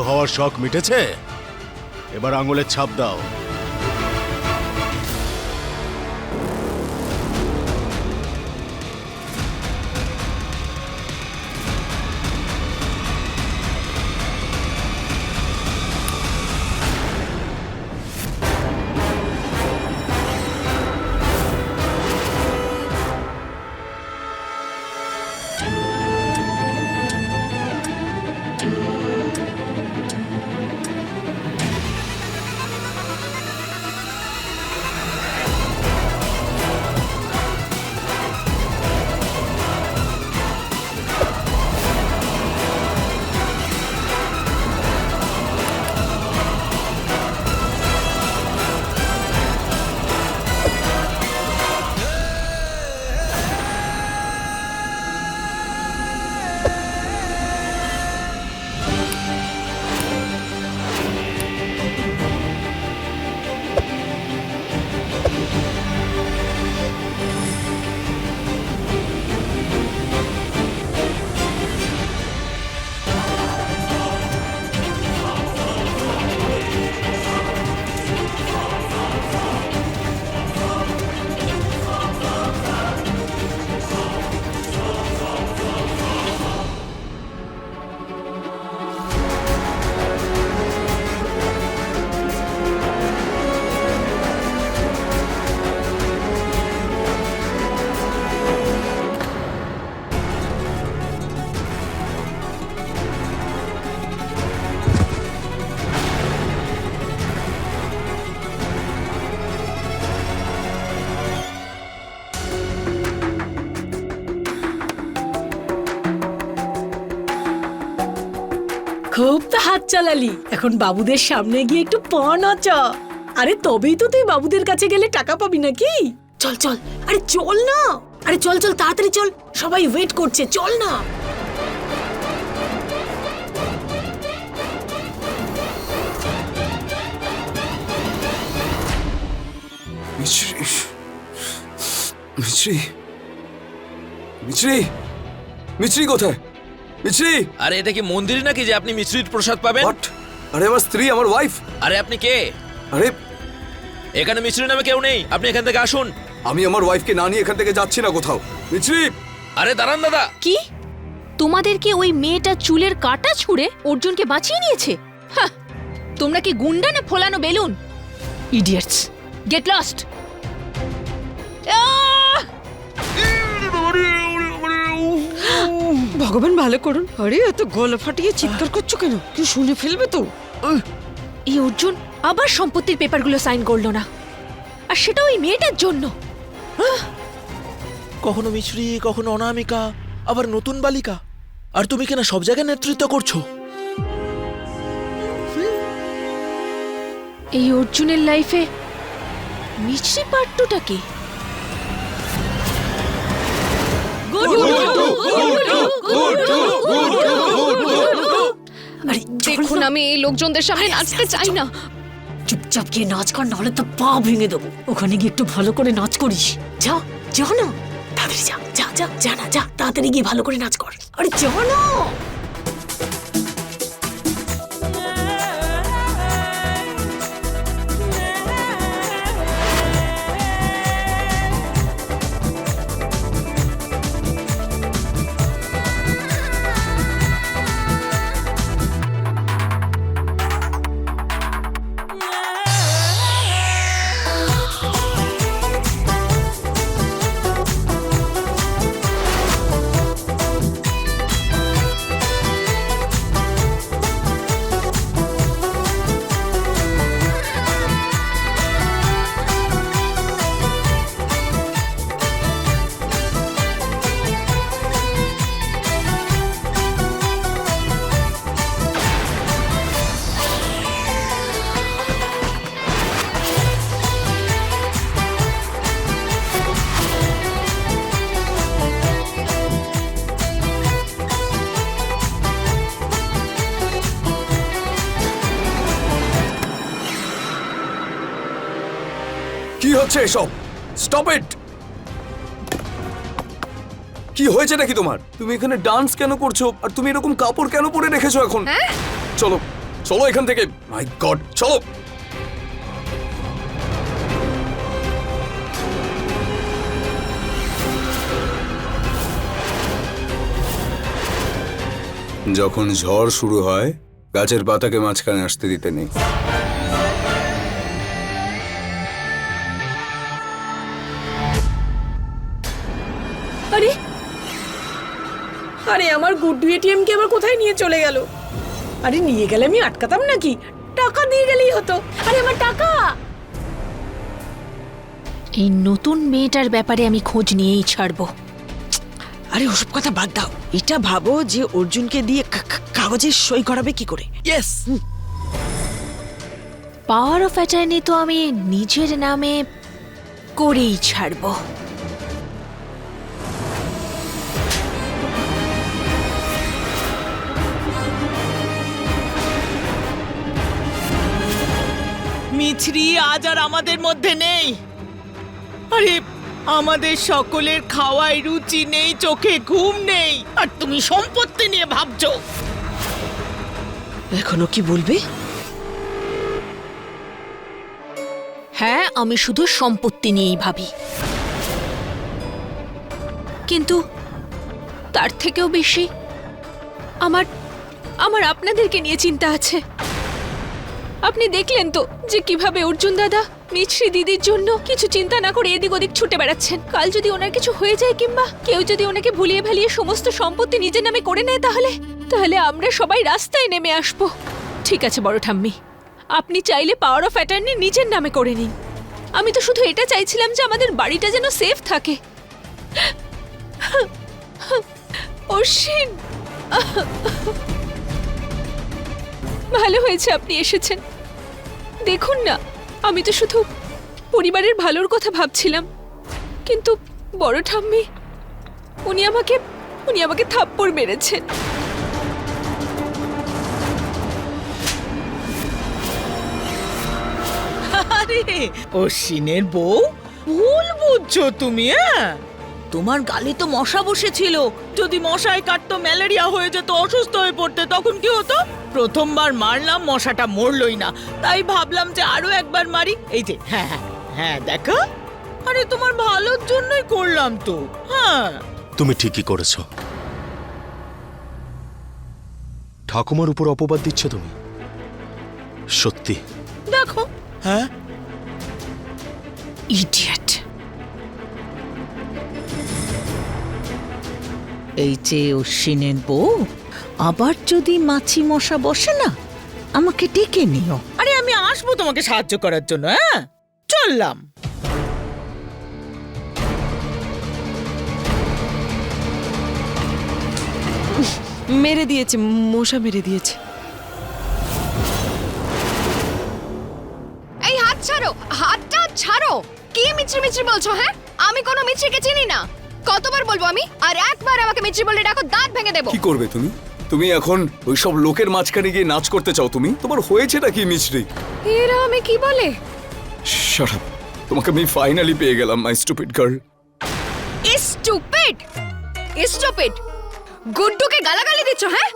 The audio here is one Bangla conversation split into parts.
হওয়ার শখ মিটেছে? এবার আঙুলের ছাপ দাও। খুব তো হাত চালালি, এখন বাবুদের সামনে গিয়ে একটু প নাচা। আরে তবেই তো তুই বাবুদের কাছে গেলে টাকা পাবি নাকি? চল চল, আরে চল না, আরে চল চল তাড়াতাড়ি চল, সবাই ওয়েট করছে, চল না। মিছরি, মিছরি, মিছরি, মিছরি কোথায়? মিছরি! আরে এটা কি মন্দির নাকি যে আপনি মিশ্রিত প্রসাদ পাবেন? হোয়াট? আরে আমার স্ত্রী, আমার ওয়াইফ। আরে আপনি কে? আরে এখানে মিশ্রি নামে কেউ নেই, আপনি এখান থেকে আসুন। আমি আমার ওয়াইফকে না নিয়ে এখান থেকে যাচ্ছি না কোথাও। মিছরি! আরে দাঁড়ান দাদা। কি তোমাদেরকে ওই মেয়েটা চুলের কাটা ছুঁড়ে অর্জুনকে বাঁচিয়ে নিয়েছে? হাহ, তোমরা কি গুন্ডা না ফোলানো বেলুন? Idiots, get lost. ভগবান ভালো করুন। আরে এত গলা ফাটিয়ে চিৎকার করছো কেন? তুই শুনে ফেলবে তো। এই অর্জুন আবার সম্পত্তির পেপারগুলো সাইন করলো না, আর সেটা ওই মেয়েটার জন্য। কখনো মিশ্রি, কখনো অনামিকা, আবার নতুন বালিকা, আর তুমি কেন সব জায়গায় নেতৃত্ব করছো? এই অর্জুনের লাইফে মিছরি পার্ট টুটা কি? আরে দেখুন, আমি এই লোকজনদের সামনে নাচতে চাই না। চুপচাপ গিয়ে নাচ কর, নাহলে তো পা ভেঙে দেবো। ওখানে গিয়ে একটু ভালো করে নাচ করিস। যা যা না, তাড়াতাড়ি যা যা যা যা না, যা তাড়াতাড়ি গিয়ে ভালো করে নাচ কর। আরে যা না। কি হচ্ছে এসব? Stop it! কি হয়েছে নাকি তোমার? তুমি এখানে ডান্স কেন করছো? আর তুমি এরকম কাপড় কেন পরে রেখেছো এখন? চলো চলো এখান থেকে, মাই গড, চলো। যখন ঝড় শুরু হয় গাছের পাতাকে মাঝখানে আসতে দিতে নেই। আরে আরে আমার গুড্ডু এটিএম কে আবার কোথায় নিয়ে চলে গেল? আরে নিয়ে গেলে আমি আটকাতাম নাকি? টাকা দিয়ে গেলেই হতো। আরে আমার টাকা! এই নতুন মেয়েটার ব্যাপারে আমি খোঁজ নিয়েই ছাড়বো। আরে ওসব কথা বাদ দাও, এটা ভাবো যে অর্জুনকে দিয়ে কাগজে সই করাবে কি করে। ইয়েস। পাওয়ার অফ অ্যাটর্নি তো আমি নিজের নামে করেই ছাড়বো। মিছরি আজ আর আমাদের মধ্যে নেই। আরে আমাদের সকলের খাওয়ায় রুচি নেই, চোখে ঘুম নেই, আর তুমি সম্পত্তি নিয়ে ভাবছো। এখনো কি বলবে? হ্যাঁ, আমি শুধু সম্পত্তি নিয়েই ভাবি, কিন্তু তার থেকেও বেশি আমার আমার আপনাদেরকে নিয়ে চিন্তা আছে। আপনি দেখলেন তো যে কিভাবে অর্জুন দাদা মিছরি দিদির জন্য কিছু চিন্তা না করে এদিক ওদিক ছুটে বেড়াচ্ছেন। কাল যদি ওনার কিছু হয়ে যায় কিংবা কেউ যদি ওনাকে ভুলিয়ে ভালিয়ে সমস্ত সম্পত্তি নিজের নামে করে নেয়, তাহলে আমরা সবাই রাস্তায় নেমে আসবো। ঠিক আছে বড় ঠাম্মি, আপনি চাইলে পাওয়ার অফ অ্যাটর্নি নিজের নামে করে নিন। আমি তো শুধু এটা চাইছিলাম যে আমাদের বাড়িটা যেন সেফ থাকে। অশ্বিন, ভালো হয়েছে আপনি এসেছেন। দেখুন না, আমি তো শুধু পরিবারের ভালোর কথা ভাবছিলাম, কিন্তু বড় ঠাম্মি উনি আমাকে থাপ্পড় মেরেছেন। আরে অশ্বিনের বউ, ভুল বুঝছো তুমি। হ্যাঁ, তোমার গালে তো মশা বসেছিল। যদি মশায় কাটতো, ম্যালেরিয়া হয়ে যেত, অসুস্থ হয়ে পড়তে, তখন কি হতো? প্রথমবার মারলাম, মশাটা মরলই না, তাই ভাবলাম যে আরো একবার মারি। এই যে, হ্যাঁ হ্যাঁ হ্যাঁ, দেখো, আরে তোমার ভালোর জন্যই করলাম তো। হ্যাঁ, তুমি ঠিকই করেছো। ঠাকুমার উপর অপবাদ দিচ্ছ তুমি? সত্যি? দেখো। হ্যাঁ, ইডিয়েট। এই যে অশ্বিনের বউ, আবার যদি মাছি মশা বসে না, আমাকে ডেকে নিও। আরে আমি আসবো তোমাকে সাহায্য করার জন্য। হ্যাঁ, চললাম। মেরে দিয়েছে, মশা মেরে দিয়েছে। এই হাত ছাড়ো, হাতটা ছাড়ো। কি মিছরি মিছরি বলছো? হ্যাঁ, আমি কোনো মিছরিকে চিনি না। কতবার বলবো আমি? আর একবার আমাকে মিছরি বলে ডাকো, দাঁত ভেঙে দেবো। কি করবে তুমি? তুমি এখন ওইসব লোকের মাঝখানে গিয়ে নাচ করতে চাও? তুমি, তোমার হয়েছেটা কি মিছরি? এরা আমি কি বলে? Shut up. তোমাকে আমি ফাইনালি পেয়ে গেলাম, my stupid girl. Stupid, stupid. গুড্ডুকে গালাগালি দিচ্ছ? হ্যাঁ,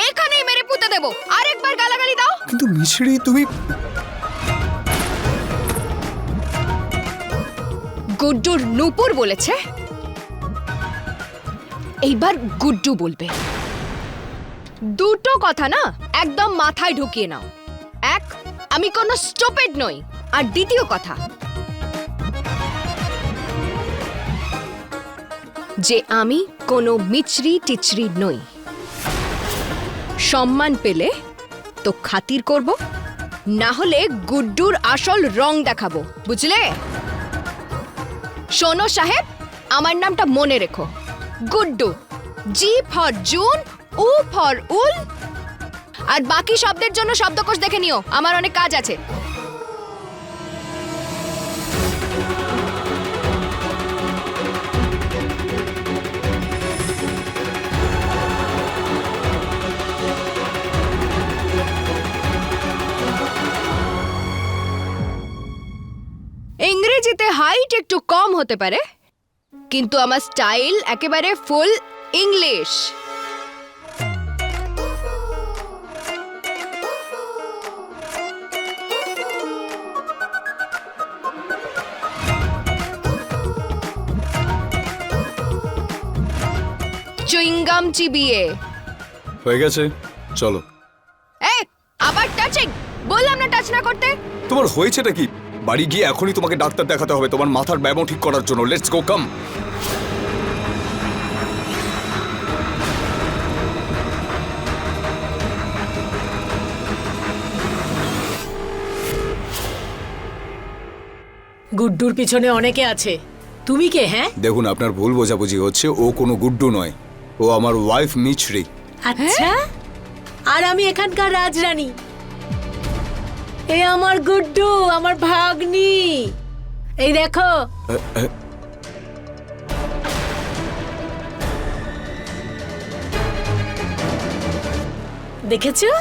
এখানেই মেরে পুঁতে দেবো। আরেকবার গালাগালি দাও। কিন্তু মিছরি, তুমি গুড্ডুর নূপুর বলেছে, এইবার গুড্ডু বলবে। দুটো কথা না একদম মাথায় ঢুকিয়ে নাও। এক, আমি কোনো স্টুপিড নই। আর দ্বিতীয় কথা, যে আমি কোনো মিছরি টিচরি নই। সম্মান পেলে তো খাতির করব, না হলে গুড্ডুর আসল রং দেখাবো, বুঝলে? শোনো সাহেব, আমার নামটা মনে রেখো, Guddu. G for June, U for wool. আর বাকি শব্দের জন্য শব্দকোষ দেখে নিও, আমার অনেক কাজ আছে। ইংরেজিতে হাইট একটু কম হতে পারে, কিন্তু আমার স্টাইল একেবারে ফুল ইংলিশ। চুইংগাম চিবিয়ে। হয়ে গেছে, চলো। এই আবার টাচিং, বললাম না টাচ না করতে। তোমার হয়েছেটা কি? বাড়ি গিয়ে এখনই তোমাকে ডাক্তার দেখাতে হবে তোমার মাথার ব্যায়াম ঠিক করার জন্য। লেটস গো, কাম। গুড্ডুর পিছনে অনেকে আছে, তুমি কে? হ্যাঁ, দেখুন, আপনার ভুল বোঝাবুঝি হচ্ছে। ও কোনো গুড্ডু নয়, ও আমার ওয়াইফ মিছরি। আচ্ছা, আর আমি এখানকার রাজরানী। এ আমার গুড্ডু, আমার ভাগ্নি। এই দেখো, দেখেছো?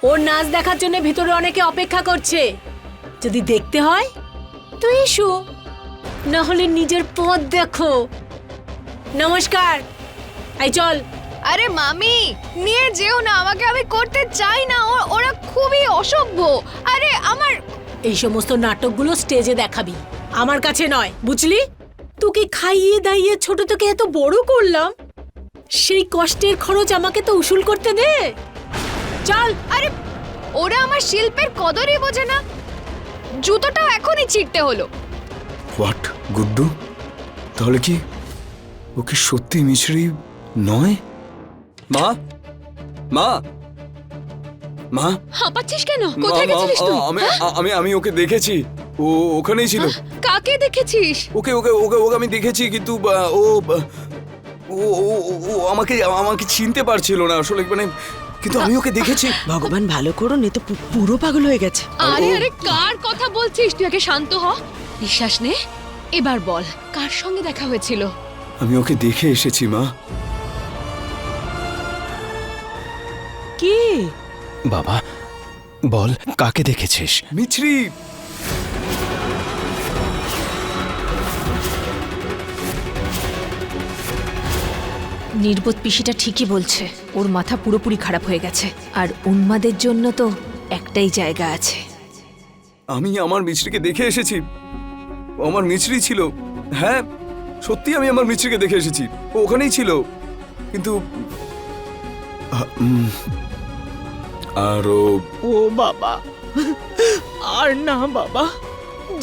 ওর নাচ দেখার জন্য ভিতরে অনেকে অপেক্ষা করছে। যদি দেখতে হয় তো এসো, না হলে নিজের পথ দেখো। নমস্কার, এই চল। আরে মামি, নিয়ে যেও না আমাকে, আমি করতে চাই না। ওরা খুবই অসভ্য। আরে আমার এই সমস্ত নাটকগুলো স্টেজে দেখাবি, আমার কাছে নয়, বুঝলি? তোকে খাইয়ে দাইয়ে ছোট থেকে এত বড় করলাম, সেই কষ্টের খরচ আমাকে তো উসুল করতে দে। চল। আরে ওরা আমার শিল্পের কদরই বোঝে না। জুতোটাও এখনই ছিঁড়তে হলো। হোয়াট? গুড্ডু? তাহলে কি ও কি সত্যি মিছরি নয়? মা, মা, মা, হাঁপাচ্ছিস কেন? কোথায় গেছিলিস তুই? আমি ওকে দেখেছি, ও ওখানেই ছিল। কাকে দেখেছিস? ওকে ওকে ওকে ওকে আমি দেখেছি, কিন্তু ও ও ও আমাকে চিনতে পারছিল না আসলে, মানে, কিন্তু আমি ওকে দেখেছি। ভগবান ভালো করো, নে তো পুরো পাগল হয়ে গেছে। আরে আরে, কার কথা বলছিস? তুই আগে শান্ত হ, নিঃশ্বাস নে। এবার বল, কার সঙ্গে দেখা হয়েছিল? আমি ওকে দেখে এসেছি মা। কি? বাবা বল, কাকে দেখেছিস? মিছরি। নির্বোধ পিসিটা ঠিকই বলছে, ওর মাথা পুরোপুরি খারাপ হয়ে গেছে। আর উন্মাদের জন্য তো একটাই জায়গা আছে। আমি আমার মিছরিকে দেখে এসেছি, ও আমার মিছরি ছিল। হ্যাঁ, সত্যি আমি আমার মিছরিকে দেখে এসেছি, ও ওখানেই ছিল। কিন্তু আর ও বাবা, আর না বাবা,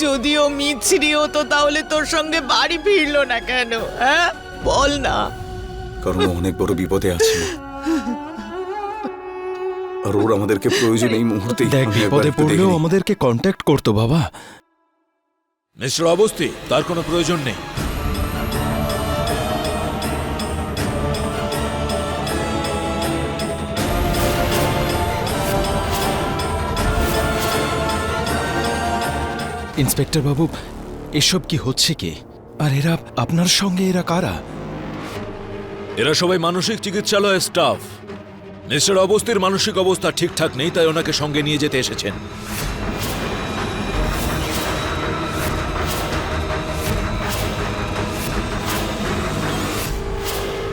যদিও মিছরি হতো তাহলে তোর সঙ্গে বাড়ি ফিরলো না কেন? হ্যাঁ বল না। কারণ ও অনেক বড় বিপদে আছে আর ওর আমাদেরকে প্রয়োজন এই মুহূর্তে। দেখ, বিপদে পড়লেও আমাদেরকে কন্ট্যাক্ট করতো বাবা। মিস্টার অবস্থি, তার কোনো প্রয়োজন নেই। ইন্সপেক্টর বাবু, এসব কি হচ্ছে কি? আর এরা আপনার সঙ্গে, এরা কারা? এরা সবাই মানসিক চিকিৎসালয়ের স্টাফ। মিস্টার অবস্থির মানসিক অবস্থা ঠিকঠাক নেই, তাই ওনাকে সঙ্গে নিয়ে যেতে এসেছেন।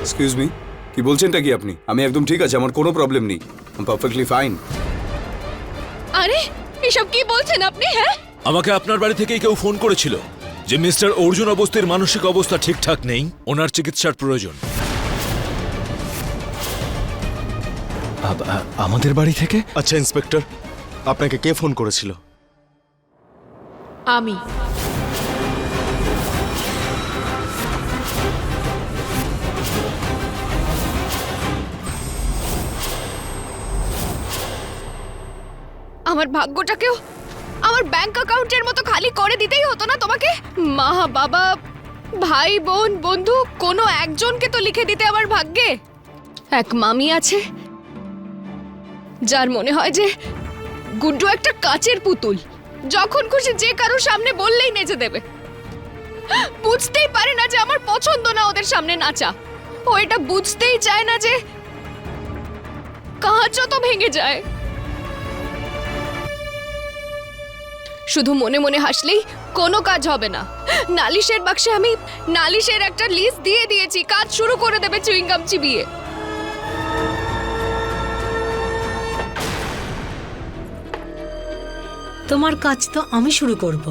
এক্সকিউজ মি, কি বলছেনটা কি আপনি? আমি একদম ঠিক আছে, আমার কোনো প্রবলেম নেই, আই এম পারফেক্টলি ফাইন। আরে এসব কি বলছেন আপনি? হ্যাঁ, আমাকে আপনার বাড়ি থেকেই কেউ ফোন করেছিল যে মিস্টার অর্জুন অবস্থির মানসিক অবস্থা ঠিকঠাক নেই, ওনার চিকিৎসার প্রয়োজন। আমাদের বাড়ি থেকে? আচ্ছা ইন্সপেক্টর, আপনাকে কে ফোন করেছিল? আমি। আমার ভাগ্যটাকেও আমার ব্যাংক অ্যাকাউন্টের মতো খালি করে দিতেই হতো না তোমাকে? মা, বাবা, ভাই, বোন, বন্ধু, কোনো একজনকে তো লিখে দিতে আমার ভাগ্যে। এক মামি আছে যার মনে হয় যে গুড্ডু একটা কাচের পুতুল, যখন খুশি যে কারোর সামনে বললেই নেচে দেবে। বুঝতেই পারে না যে আমার পছন্দ না ওদের সামনে নাচা। ও এটা বুঝতেই চায় না যে কাঁচও তো ভেঙে যায়। শুধু মনে মনে হাসলেই কোনো কাজ হবে না। নালিশের বাক্সে আমি নালিশের একটা লিস্ট দিয়ে দিয়েছি, কাজ শুরু করে দেবে চুইংগাম চিবিয়ে। তোমার কাজ তো আমি শুরু করব।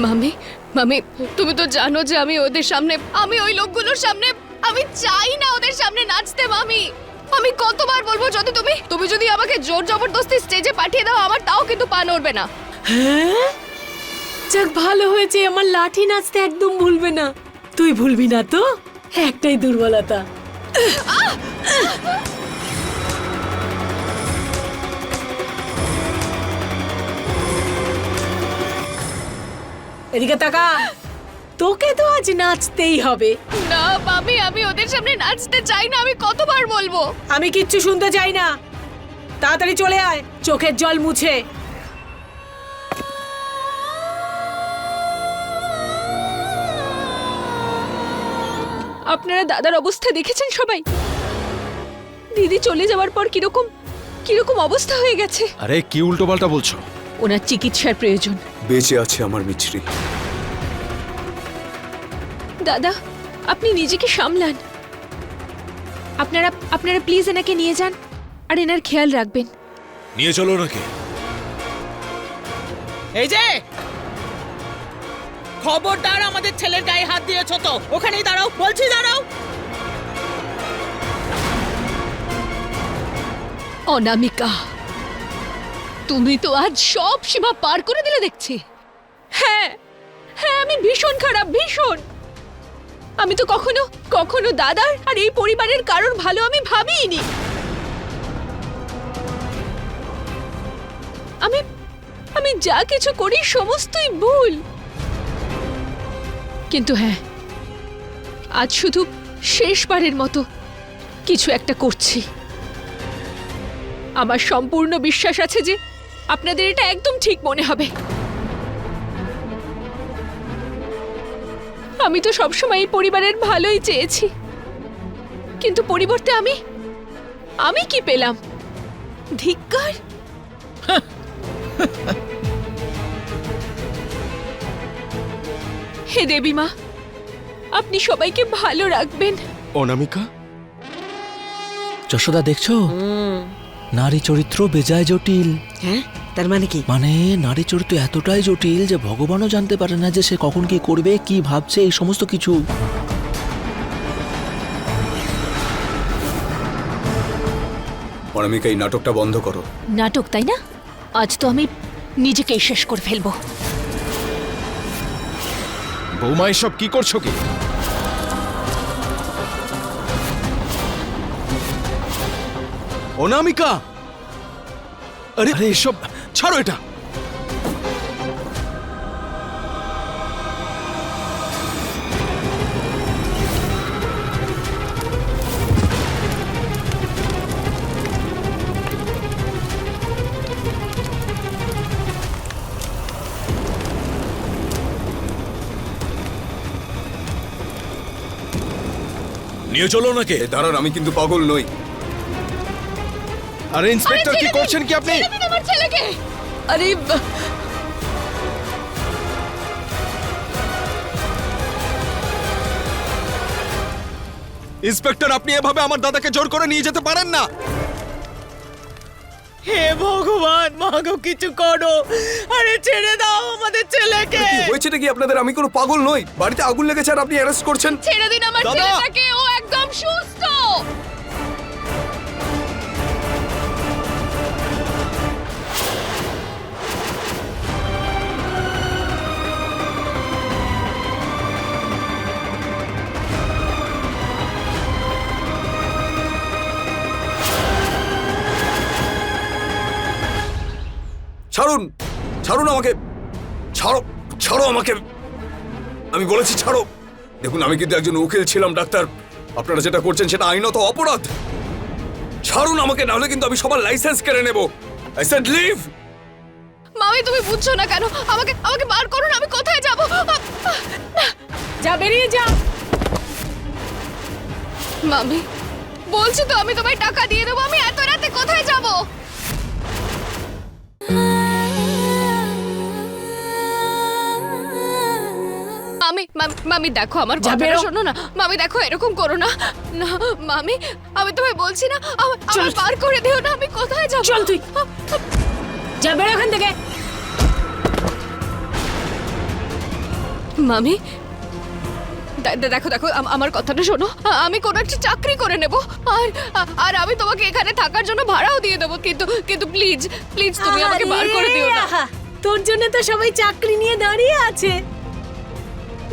মামি, মামি তুমি তো জানো যে আমি ওদের সামনে, আমি ওই লোকগুলোর সামনে, আমি চাই না ওদের সামনে নাচতে। মামি আমি কতবার বলবো, তুমি যদি আমাকে জোর জবরদস্তি স্টেজে পাঠিয়ে দাও, আমার তাও কিন্তু পা নড়বে না। হ্যাঁ, যাক ভালো হয়েছে, আমার লাঠি নাচতে একদম ভুলবে না। তুই ভুলবি না তো? একটাই দুর্বলতা। এদিকে তাকা, তোকে তো আজ নাচতেই হবে। না মামি, আমি ওদের সামনে নাচতে চাই না, আমি কতবার বলবো। আমি কিচ্ছু শুনতে চাই না, তাড়াতাড়ি চলে আয়, চোখের জল মুছে। আপনারা দাদার অবস্থা দেখেছেন সবাই? দিদি চলে যাওয়ার পর কিরকম কিরকম অবস্থা হয়ে গেছে। আরে কি উল্টোপাল্টা বলছো? ওনার চিকিৎসার প্রয়োজন। বেঁচে আছে আমার মিছরি। দাদা আপনি নিজেকে সামলান। আপনারা প্লিজ এনাকে নিয়ে যান আর এনার খেয়াল রাখবেন। নিয়ে চলো নাকি? এই যে খবরদার, আমাদের ছেলের গায়ে হাত দিয়েছো তো। ওখানেই দাঁড়াও, বলছি দাঁড়াও। অনামিকা, তুমি তো আজ সব সীমা পার করে দিলে দেখছি। হ্যাঁ হ্যাঁ, আমি ভীষণ খারাপ, ভীষণ। আমি তো কখনো কখনো দাদার আর এই পরিবারের কারোর ভালো আমি ভাবিনি। আমি যা কিছু করি সমস্তই ভুল। কিন্তু হ্যাঁ, আজ শুধু শেষবারের মতো কিছু একটা করছি। আমার সম্পূর্ণ বিশ্বাস আছে যে আপনাদের এটা একদম ঠিক মনে হবে। আমি তো সবসময় এই পরিবারের ভালোই চেয়েছি, কিন্তু পরিবর্তে আমি কি পেলাম? ধিক্কার। হে দেবী মা, আপনি সবাইকে ভালো রাখবেন। অনামিকা, যশোদা দেখছো, নারী চরিত্র বেজায় জটিল। হ্যাঁ, তার মানে কি? মানে নারী চরিত্র এতটাই জটিল যে ভগবানও জানতে পারে না যে সে কখন কি করবে, কি ভাবছে, এই সমস্ত কিছু। অনামিকা, এই নাটকটা বন্ধ করো। নাটক তাই না? আজ তো আমি নিজেকেই শেষ করে ফেলবো। বৌমা এসব কি করছো কি? অনামিকা, আরে আরে এসব ছাড়ো, এটা নিয়ে চলো নাকি? দাঁড়ান, আমি কিন্তু পাগল নই। আরে ইন্সপেক্টর, কি করছেন কি আপনি? ছেড়ে দিন আমার ছেলেকে। আরে ইন্সপেক্টর, আপনি এভাবে আমার দাদাকে জোর করে নিয়ে যেতে পারেন না। হে ভগবান, মাগো কিছু করো। আরে ছেড়ে দাও আমাদের ছেলেকে। কি হয়েছেটা কি আপনাদের? আমি কোনো পাগল নই। বাড়িতে আগুন লেগেছে আর আপনি অ্যারেস্ট করছেন। ছেড়ে দিন আমার দাদা! ছেলেটাকে, ও একদম সুস্থ। ছাড়ুন, ছাড়ুন আমাকে, ছাড়ো, ছাড়ো আমাকে, আমি বলেছি ছাড়ো। দেখুন, আমি কিন্তু একজন উকিল ছিলাম, ডাক্তার। আপনারা যেটা করছেন সেটা আইনত অপরাধ। ছাড়ুন আমাকে, নাহলে কিন্তু আমি সবার লাইসেন্স কেড়ে নেব। I said leave. মামি তুমি বুঝছো না কেন? আমাকে আমাকে বার করুন, আমি কোথায় যাব? যা, বেরিয়ে যা। মামি বলছি তো, আমি তোমায় টাকা দিয়ে দেবো। আমি এত রাতে কোথায় যাব? মামি দেখো, আমার কথাটা শোনো না। মামি দেখো, এরকম করো না। না মামি, আমি তোমায় বলছি না, আমায় বার করে দিও না। আমি কোথায় যাব? চল তুই, যা, বেরো এখান থেকে। মামি দেখো দেখো আমার কথাটা শোনো। আমি কোনো একটা চাকরি করে নেব আর আর আমি তোমাকে এখানে থাকার জন্য ভাড়াও দিয়ে দেবো, কিন্তু কিন্তু প্লিজ প্লিজ তুমি আমাকে বার করে দিও না। আহা, তোর জন্য তো সবাই চাকরি নিয়ে দাঁড়িয়ে আছে।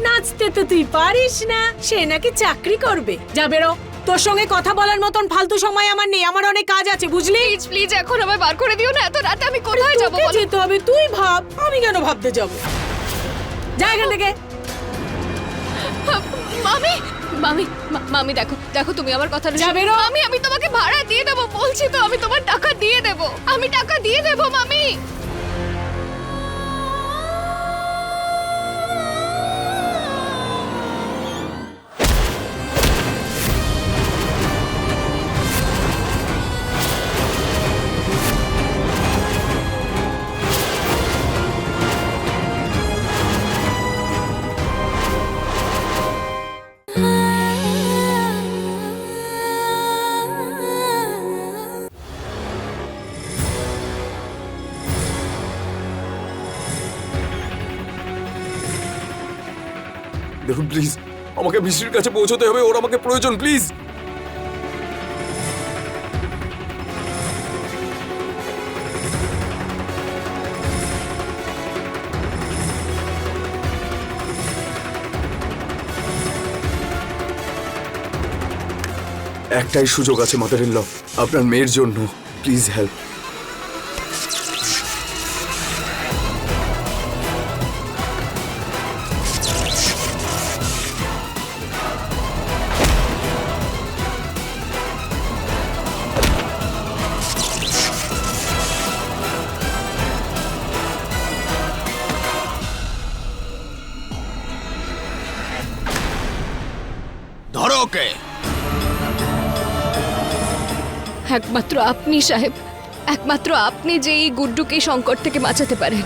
নাচতে তো তুই পারিস না, সে নাকি চাকরি করবে। যা বেরো, তোর সঙ্গে কথা বলার মতন ফালতু সময় আমার নেই, আমার অনেক কাজ আছে বুঝলি। প্লিজ প্লিজ এখন আমায় বার করে দিও না, এত রাতে আমি কোথায় যাব তোকে বলো? যেতে হবে, তুই ভাব, আমি কেন ভাবতে যাব। যা এখান থেকে। মামি মামি মামি দেখো দেখো তুমি আমার কথাটা যা বেরো। মামি আমি তোমাকে ভাড়া দিয়ে দেবো বলছি তো, আমি তোমার টাকা দিয়ে দেবো, আমি টাকা দিয়ে দেবো মামি। দেখুন প্লিজ, আমাকে মিষ্টির কাছে পৌঁছতে হবে, ওর আমাকে প্রয়োজন, প্লিজ। একটাই সুযোগ আছে মাদার ইন ল, আপনার মেয়ের জন্য, প্লিজ হেল্প। ধরো ওকে। একমাত্র আপনি সাহেব, একমাত্র আপনি যে এই গুড্ডুকে সংকট থেকে বাঁচাতে পারেন।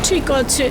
ঠিক আছে,